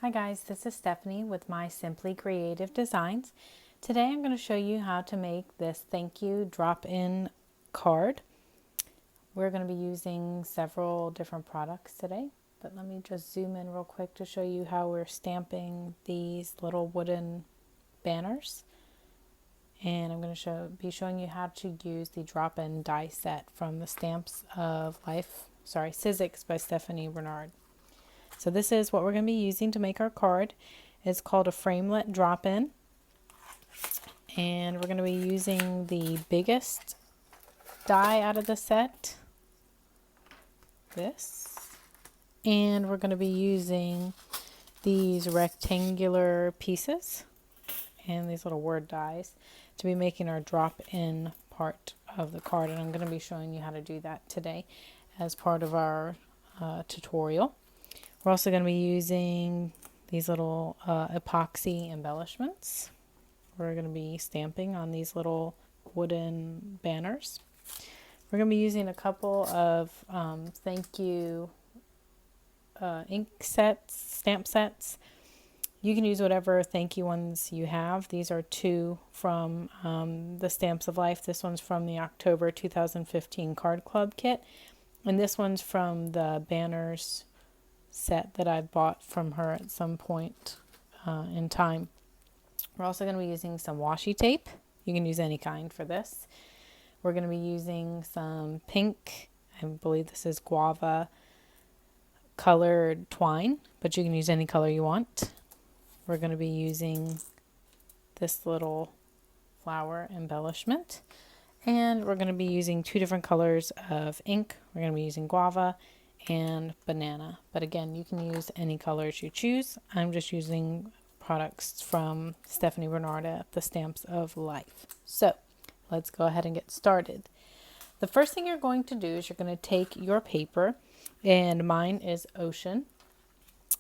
Hi guys, this is Stephanie with my Simply Creative Designs. Today I'm going to show you how to make this thank you drop-in card. We're going to be using several different products today, but let me just zoom in real quick to show you how we're stamping these little wooden banners. And I'm going to be showing you how to use the drop-in die set from the Stamps of Life, Sizzix by Stephanie Bernard. So this is what we're going to be using to make our card. It's called a framelit drop-in. And we're going to be using the biggest die out of the set, this. And we're going to be using these rectangular pieces and these little word dies to be making our drop-in part of the card. And I'm going to be showing you how to do that today as part of our tutorial. We're also going to be using these little epoxy embellishments. We're going to be stamping on these little wooden banners. We're going to be using a couple of thank you ink sets, stamp sets. You can use whatever thank you ones you have. These are two from the Stamps of Life. This one's from the October 2015 Card Club kit. And this one's from the banners set that I bought from her at some point in time. We're also going to be using some washi tape. You can use any kind for this. We're going to be using some pink, I believe this is guava colored twine, but you can use any color you want. We're going to be using this little flower embellishment, and we're going to be using two different colors of ink. We're going to be using guava and banana, but again, you can use any colors you choose. I'm just using products from Stephanie Bernard at the Stamps of Life. So let's go ahead and get started. The first thing you're going to do is you're going to take your paper, and mine is Ocean,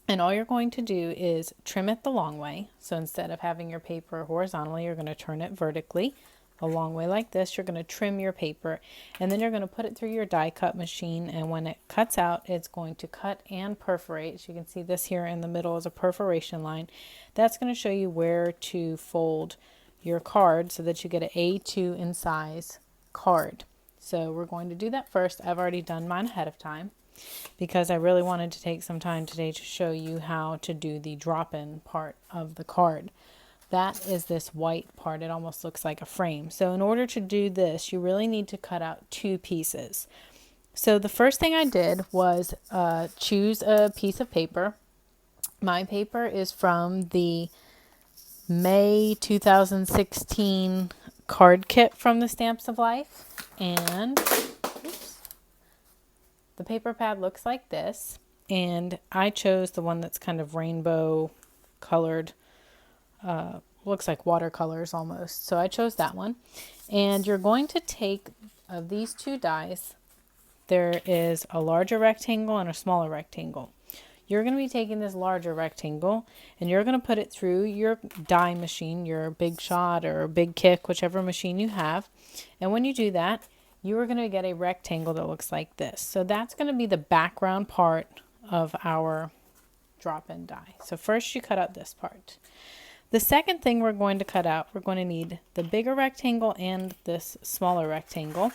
and all you're going to do is trim it the long way. So instead of having your paper horizontally, you're going to turn it vertically a long way like this. You're going to trim your paper, and then you're going to put it through your die cut machine, and when it cuts out, it's going to cut and perforate. So you can see this here in the middle is a perforation line. That's going to show you where to fold your card so that you get an A2 in size card. So we're going to do that first. I've already done mine ahead of time because I really wanted to take some time today to show you how to do the drop-in part of the card. That is this white part. It almost looks like a frame. So in order to do this, you really need to cut out two pieces. So the first thing I did was choose a piece of paper. My paper is from the May 2016 card kit from the Stamps of Life. And the paper pad looks like this. And I chose the one that's kind of rainbow colored. Looks like watercolors almost. So I chose that one. And you're going to take of these two dies, there is a larger rectangle and a smaller rectangle. You're going to be taking this larger rectangle and you're going to put it through your die machine, your Big Shot or Big Kick, whichever machine you have. And when you do that, you are going to get a rectangle that looks like this. So that's going to be the background part of our drop-in die. So first you cut out this part. The second thing we're going to cut out, we're going to need the bigger rectangle and this smaller rectangle.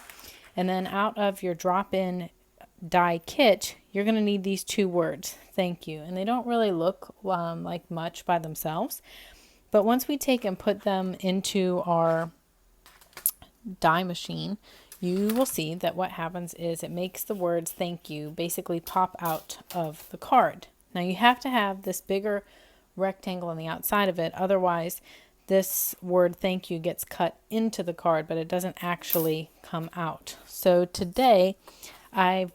And then out of your drop-in die kit, you're going to need these two words, thank you. And they don't really look like much by themselves. But once we take and put them into our die machine, you will see that what happens is it makes the words thank you basically pop out of the card. Now you have to have this bigger rectangle on the outside of it, otherwise this word thank you gets cut into the card, but it doesn't actually come out. So today I've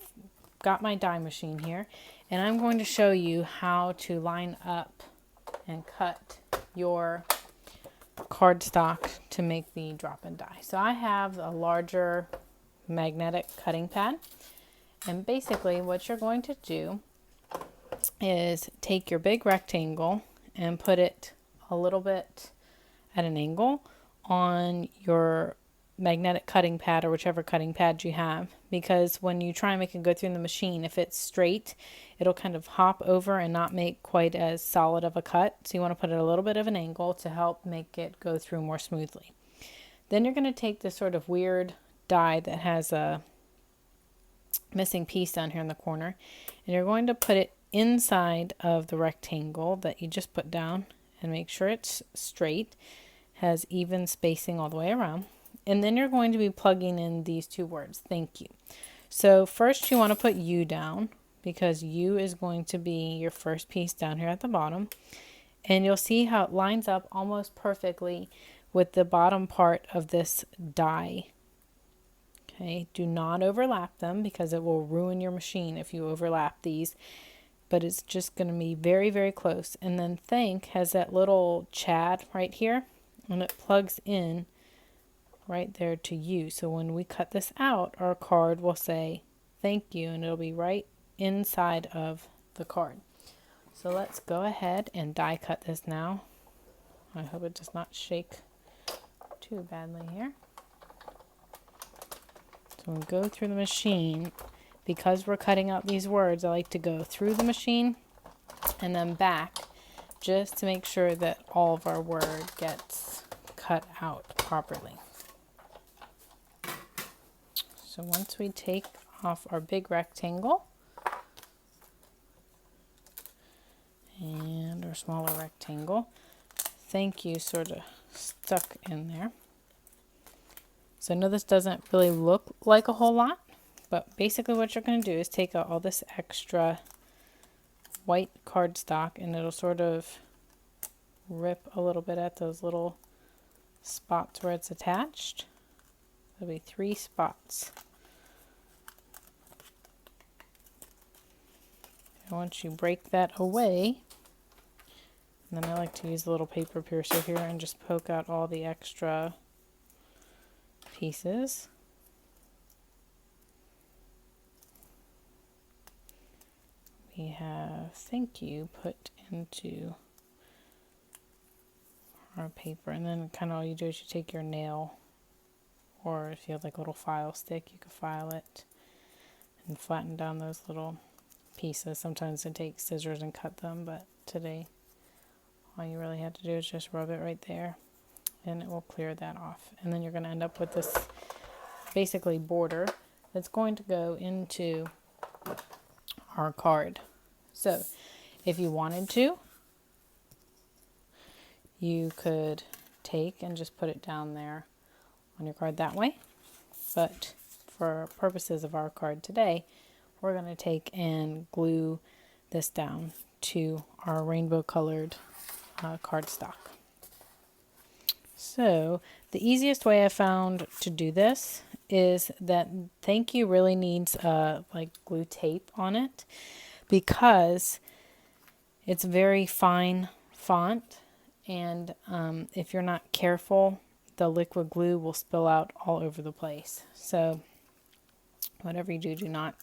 got my die machine here, and I'm going to show you how to line up and cut your cardstock to make the drop-in die. So I have a larger magnetic cutting pad, and basically what you're going to do is take your big rectangle and put it a little bit at an angle on your magnetic cutting pad or whichever cutting pad you have, because when you try and make it go through the machine, if it's straight, it'll kind of hop over and not make quite as solid of a cut. So you want to put it a little bit of an angle to help make it go through more smoothly. Then you're going to take this sort of weird die that has a missing piece down here in the corner, and you're going to put it inside of the rectangle that you just put down, and make sure it's straight, has even spacing all the way around. And then you're going to be plugging in these two words, thank you. So first you want to put you down, because you is going to be your first piece down here at the bottom. And you'll see how it lines up almost perfectly with the bottom part of this die. Okay, do not overlap them because it will ruin your machine if you overlap these. But it's just going to be very, very close. And then thank has that little chad right here, and it plugs in right there to you. So when we cut this out, our card will say thank you, and it'll be right inside of the card. So let's go ahead and die cut this now. I hope it does not shake too badly here. So we'll go through the machine. Because we're cutting out these words, I like to go through the machine and then back, just to make sure that all of our word gets cut out properly. So once we take off our big rectangle and our smaller rectangle, thank you sort of stuck in there. So I know this doesn't really look like a whole lot, but basically what you're going to do is take out all this extra white cardstock, and it'll sort of rip a little bit at those little spots where it's attached. There'll be 3 spots. And once you break that away, and then I like to use a little paper piercer here and just poke out all the extra pieces. We have thank you put into our paper, and then kind of all you do is you take your nail, or if you have like a little file stick, you can file it and flatten down those little pieces. Sometimes it takes scissors and cut them, but today all you really have to do is just rub it right there, and it will clear that off. And then you're going to end up with this basically border that's going to go into our card. So if you wanted to, you could take and just put it down there on your card that way. But for purposes of our card today, we're going to take and glue this down to our rainbow colored cardstock. So the easiest way I found to do this is that thank you really needs like glue tape on it, because it's very fine font, and if you're not careful, the liquid glue will spill out all over the place. So whatever you do, do not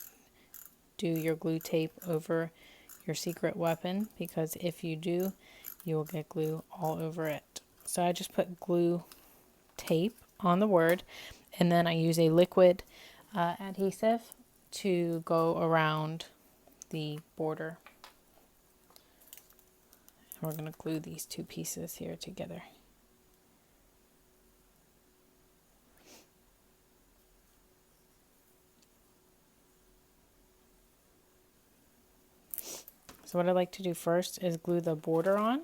do your glue tape over your secret weapon, because if you do, you will get glue all over it. So I just put glue tape on the word, and then I use a liquid adhesive to go around the border. And we're going to glue these 2 pieces here together. So what I like to do first is glue the border on.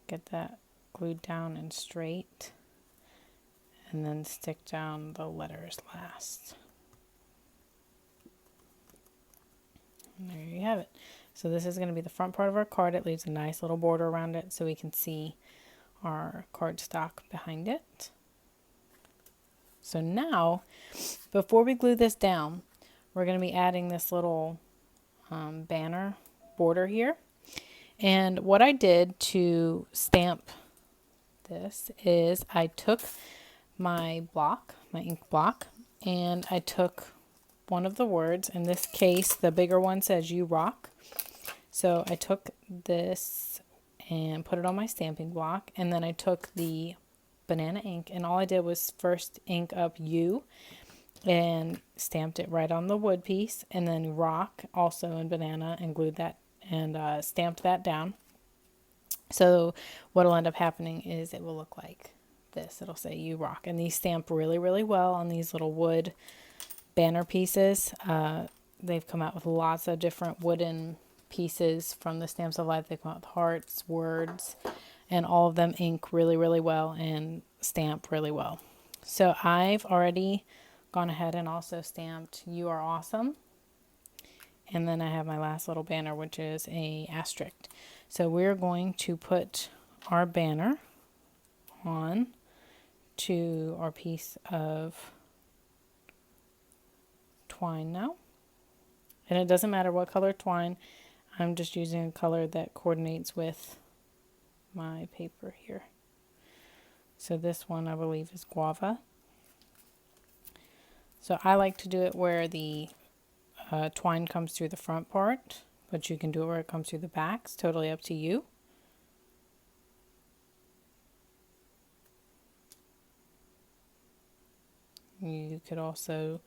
Get that glued down and straight, and then stick down the letters last. And there you have it. So this is going to be the front part of our card. It leaves a nice little border around it so we can see our cardstock behind it. So now, before we glue this down, we're going to be adding this little banner border here. And what I did to stamp this is I took my block, my ink block, and I took one of the words. In this case, the bigger one says "You rock." So I took this and put it on my stamping block, and then I took the banana ink, and all I did was first ink up U and stamped it right on the wood piece, and then rock also in banana and glued that and stamped that down. So what'll end up happening is it will look like this. It'll say you rock, and these stamp really, really well on these little wood banner pieces. They've come out with lots of different wooden pieces from the Stamps of Life. They come out with hearts, words, and all of them ink really, really well and stamp really well. So I've already gone ahead and also stamped "You Are Awesome." And then I have my last little banner, which is a asterisk. So we're going to put our banner on to our piece of twine now. And it doesn't matter what color twine. I'm just using a color that coordinates with my paper here. So this one I believe is guava. So I like to do it where the twine comes through the front part, but you can do it where it comes through the back. It's totally up to you. You could also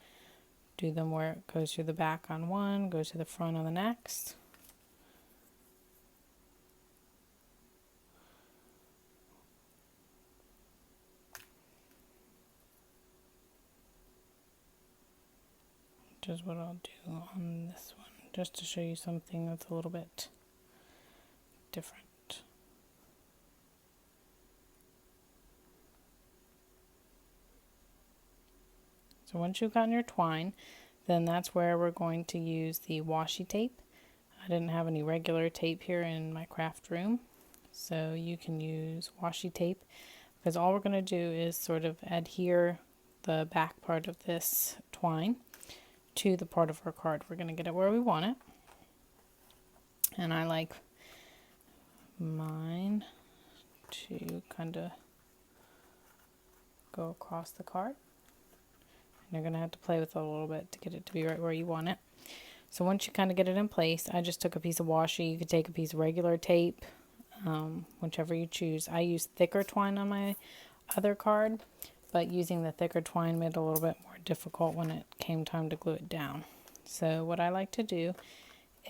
do them where it goes through the back on one, goes to the front on the next. Which is what I'll do on this one, just to show you something that's a little bit different. So once you've gotten your twine, then that's where we're going to use the washi tape. I didn't have any regular tape here in my craft room, so you can use washi tape, because all we're going to do is sort of adhere the back part of this twine to the part of our card. We're going to get it where we want it, and I like mine to kind of go across the card. You're going to have to play with it a little bit to get it to be right where you want it. So once you kind of get it in place, I just took a piece of washi. You could take a piece of regular tape, whichever you choose. I used thicker twine on my other card, but using the thicker twine made it a little bit more difficult when it came time to glue it down. So what I like to do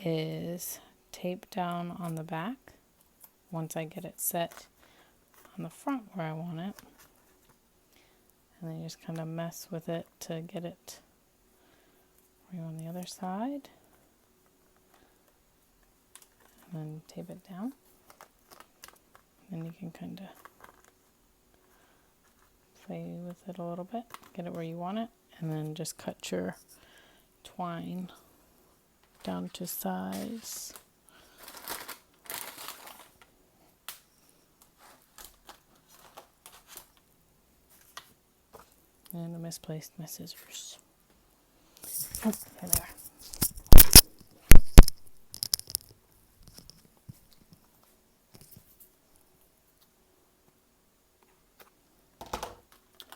is tape down on the back once I get it set on the front where I want it. And then you just kind of mess with it to get it where you on the other side. And then tape it down. Then you can kind of play with it a little bit, get it where you want it, and then just cut your twine down to size. And I misplaced my scissors. Oh, here they are.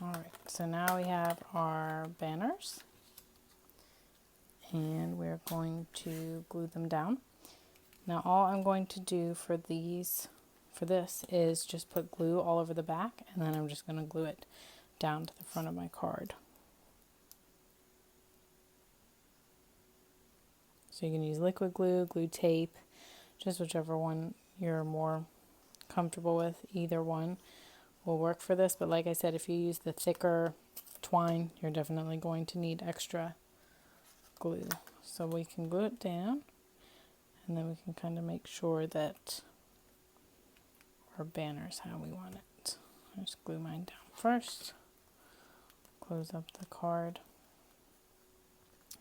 Alright, so now we have our banners, and we're going to glue them down. Now all I'm going to do for this is just put glue all over the back, and then I'm just going to glue it down to the front of my card. So you can use liquid glue, glue tape, just whichever one you're more comfortable with. Either one will work for this, but like I said, if you use the thicker twine, you're definitely going to need extra glue. So we can glue it down, and then we can kind of make sure that our banner's how we want it. I just glue mine down first, close up the card,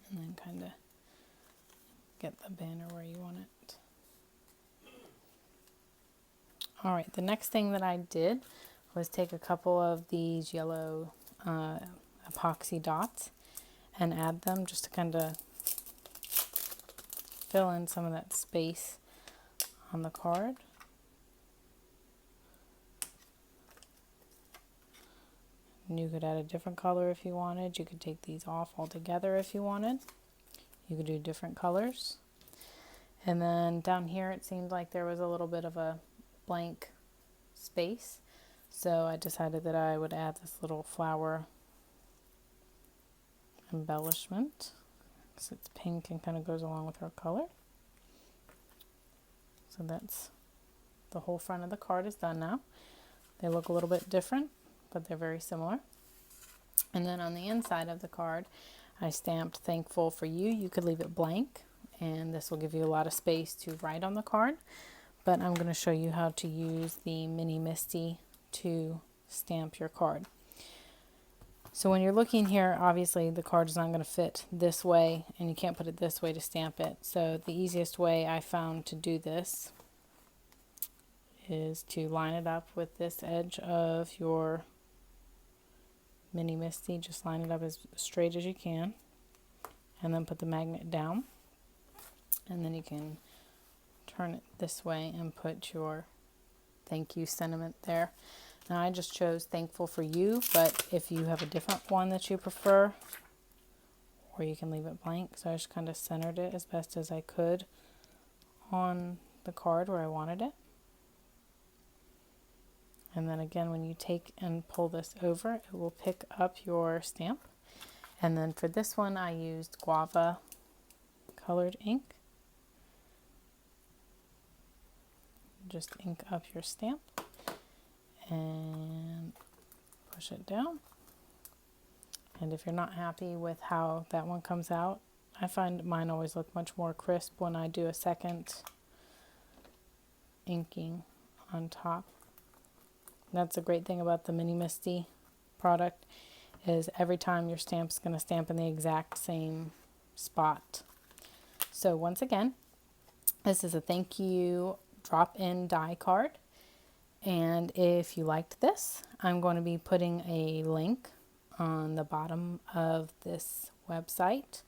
and then kind of get the banner where you want it. Alright, the next thing that I did was take a couple of these yellow epoxy dots and add them just to kind of fill in some of that space on the card. And you could add a different color if you wanted. You could take these off altogether if you wanted. You could do different colors. And then down here it seemed like there was a little bit of a blank space. So I decided that I would add this little flower embellishment because it's pink and kind of goes along with her color. So that's the whole front of the card is done now. They look a little bit different, but they're very similar. And then on the inside of the card, I stamped thankful for you. You could leave it blank, and this will give you a lot of space to write on the card. But I'm going to show you how to use the Mini Misty to stamp your card. So when you're looking here, obviously the card is not going to fit this way, and you can't put it this way to stamp it. So the easiest way I found to do this is to line it up with this edge of your Mini Misty. Just line it up as straight as you can, and then put the magnet down, and then you can turn it this way and put your thank you sentiment there. Now I just chose thankful for you, but if you have a different one that you prefer, or you can leave it blank. So I just kind of centered it as best as I could on the card where I wanted it. And then again, when you take and pull this over, it will pick up your stamp. And then for this one, I used guava colored ink. Just ink up your stamp and push it down. And if you're not happy with how that one comes out, I find mine always look much more crisp when I do a second inking on top. That's a great thing about the Mini Misty product, is every time your stamp's going to stamp in the exact same spot. So once again, this is a thank you drop-in die card. And if you liked this, I'm going to be putting a link on the bottom of this website,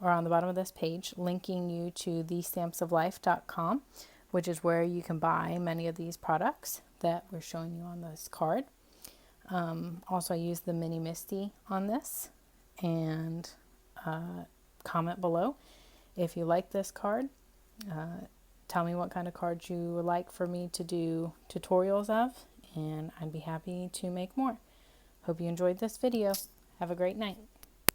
or on the bottom of this page, linking you to thestampsoflife.com, which is where you can buy many of these products that we're showing you on this card. Also, I used the Mini Misty on this, and comment below if you like this card. Tell me what kind of cards you would like for me to do tutorials of, and I'd be happy to make more. Hope you enjoyed this video. Have a great night.